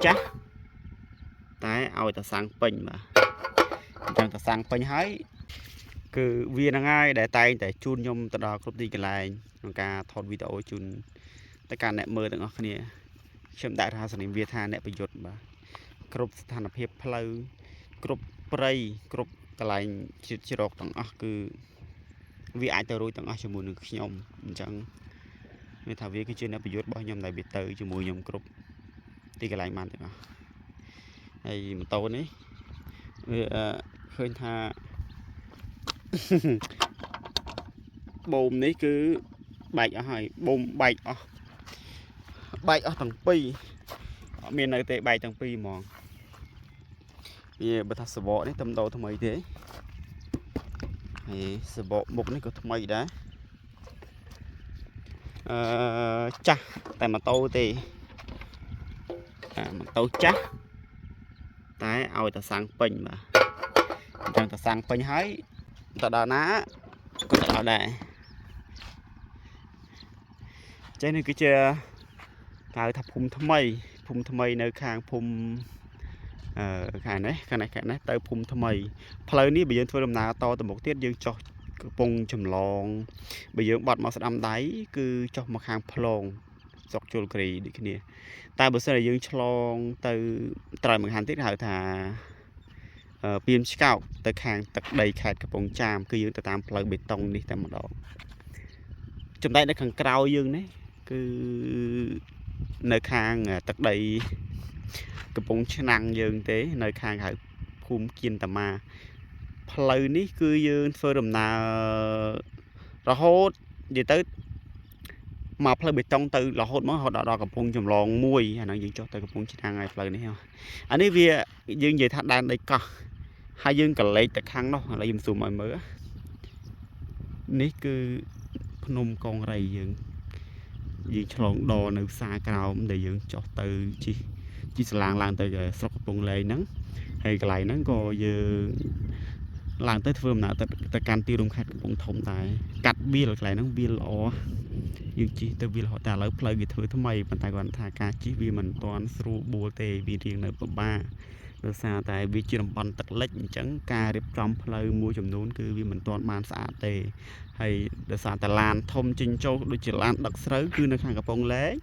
ចាស់តែឲ្យតែសាំងពេញបាទអញ្ចឹងតែសាំងពេញហើយគឺវាហ្នឹងហើយដែលតែងតែជូនខ្ញុំទៅដល់គ្រប់ទីកន្លែងក្នុងការថតវីដេអូជូនទៅកាន់អ្នកមើលទាំងអស់គ្នាខ្ញុំដាក់ថាសនាមវាថាអ្នកប្រយុទ្ធបាទគ្រប់ស្ថានភាពផ្លូវគ្រប់ព្រៃគ្រប់កន្លែងជ្រកទាំងអស់គឺវាអាចទៅរួចទាំងអស់ជាមួយនឹងខ្ញុំអញ្ចឹងមានថាវាគឺជាអ្នកប្រយុទ្ធរបស់ខ្ញុំដែលវាទៅជាមួយខ្ញុំគ្រប់ទីកន្លែងបានទាំងអស់ហើយម៉ូតូនេះវាឃើញថាបូមនេះគឺបែកអស់ហើយបូមបែកអស់ទាំងពីរអត់មាននៅទេបែកទាំងពីរហ្មងវាបើថាសបកនេះតំដោថ្មីទេហើយសបកមុខនេះក៏ថ្មីដែរចាស់តែម៉ូតូទេម៉ូតូចាស់តែឲ្យតែសាំងពេញបាទអញ្ចឹងតែសាំងពេញហើយទៅដល់ណាក៏ទៅដល់ដែរចេះនេះគឺជាហៅថាភូមិថ្មីនៅខាងភូមិខាងនេះទៅភូមិថ្មីផ្លូវនេះបើយើងធ្វើដំណើរតទៅមុខទៀតយើងចុះកំពង់ចម្លងបើយើងបត់មកស្ដាំដៃគឺចុះមកខាងផ្លងស្រុកជលគិរីដូចគ្នាតែបើសិនជាយើងឆ្លងទៅត្រៃមួយខាងទៀតហៅថាពីមឆ្កោកទៅខាងទឹកដីខេត្តកំពង់ចាមគឺយើងទៅតាមផ្លូវបេតុងនេះតែម្ដងចំណែកនៅខាងក្រៅយើងនេះគឺនៅខាងទឹកដីកំពង់ឆ្នាំងយើងទេនៅខាងហៅភូមិគៀនតាម៉ាផ្លូវនេះគឺយើងធ្វើដំណើររហូតនិយាយទៅមកផ្លូវបេតុងទៅរហូតមកដល់កំពង់ចម្លងមួយអាហ្នឹងយើងចុះទៅកំពង់ឆ្នាំងហើយផ្លូវនេះអានេះវាយើងនិយាយថាដែនដីកោះហើយយើងក៏លេចទៅខាងនោះឥឡូវខ្ញុំស៊ូមឲ្យមើលនេះគឺភ្នំកងរៃយើងឆ្លងដនៅផ្សារក្រោមដែលយើងចុះទៅជីស្លាងឡើងទៅស្រុកកំពង់លែងហ្នឹងហើយកន្លែងហ្នឹងក៏យើងឡើងទៅធ្វើដំណើរទៅកាន់ទីរួមខេត្តកំពង់ធំដែរកាត់វាលកន្លែងហ្នឹងវាល្អយើងជិះទៅវាលតែឥឡូវផ្លូវគេធ្វើថ្មីប៉ុន្តែគាត់ថាការជិះវាមិនទាន់ស្រួលបួលទេវារៀងនៅពិបាកដោយសារតែវាជាតំបន់ទឹកលិចអញ្ចឹងការរៀបចំផ្លូវមួយចំនួនគឺវាមិនទាន់បានស្អាតទេហើយដោយសារតែឡានធំចេញចូលដូចជាឡានដឹកស្រូវគឺនៅខាងកំពង់លែង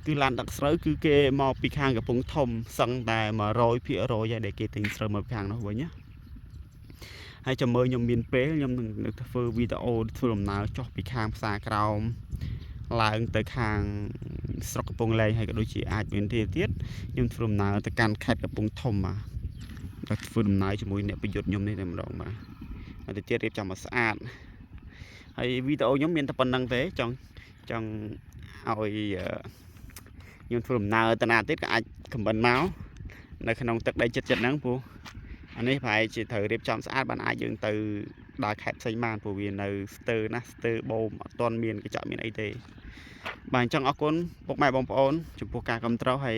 គឺឡានដឹកស្រូវគឺគេមកពីខាងកំពង់ធំសឹងតែ 100% ហើយដែលគេទិញស្រូវមកខាងនោះវិញណាហើយចាំមើលខ្ញុំមានពេលខ្ញុំនឹងធ្វើវីដេអូធ្វើដំណើរចុះពីខាងផ្សារក្រោមឡើងទៅខាងស្រុកកំពង់លែងហើយក៏ដូចជាអាចមានទៀតខ្ញុំធ្វើដំណើរទៅកាន់ខេត្តកំពង់ធំបាទធ្វើដំណើរជាមួយអ្នកប្រយុទ្ធខ្ញុំនេះតែម្ដងបាទហើយទៅទៀតរៀបចំឲ្យស្អាតហើយវីដេអូខ្ញុំមានតែប៉ុណ្្នឹងទេចង់ឲ្យខ្ញុំធ្វើដំណើរទៅណាទៀតក៏អាចខមមិនមកនៅក្នុងទឹកដីចិត្តហ្នឹងព្រោះអានេះប្រហែលជាត្រូវរៀបចំស្អាតបានអាចយើងទៅដល់ខេត្តផ្សេងបានព្រោះវានៅស្ទើណាស្ទើបូមអត់ទាន់មានកញ្ចក់មានអីទេបាទអញ្ចឹងអរគុណពុកម៉ែបងប្អូនចំពោះការគាំទ្រហើយ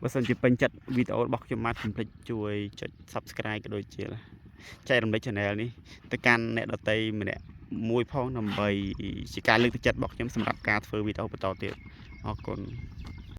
បើសិនជាពេញចិត្តវីដេអូរបស់ខ្ញុំបាទកុំភ្លេចជួយចុច Subscribe ក៏ដូចជាចែករំលែក Channel នេះទៅកាន់អ្នកដទៃម្នាក់មួយផងដើម្បីជាការលើកទឹកចិត្តរបស់ខ្ញុំសម្រាប់ការធ្វើវីដេអូបន្តទៀតអរគុណ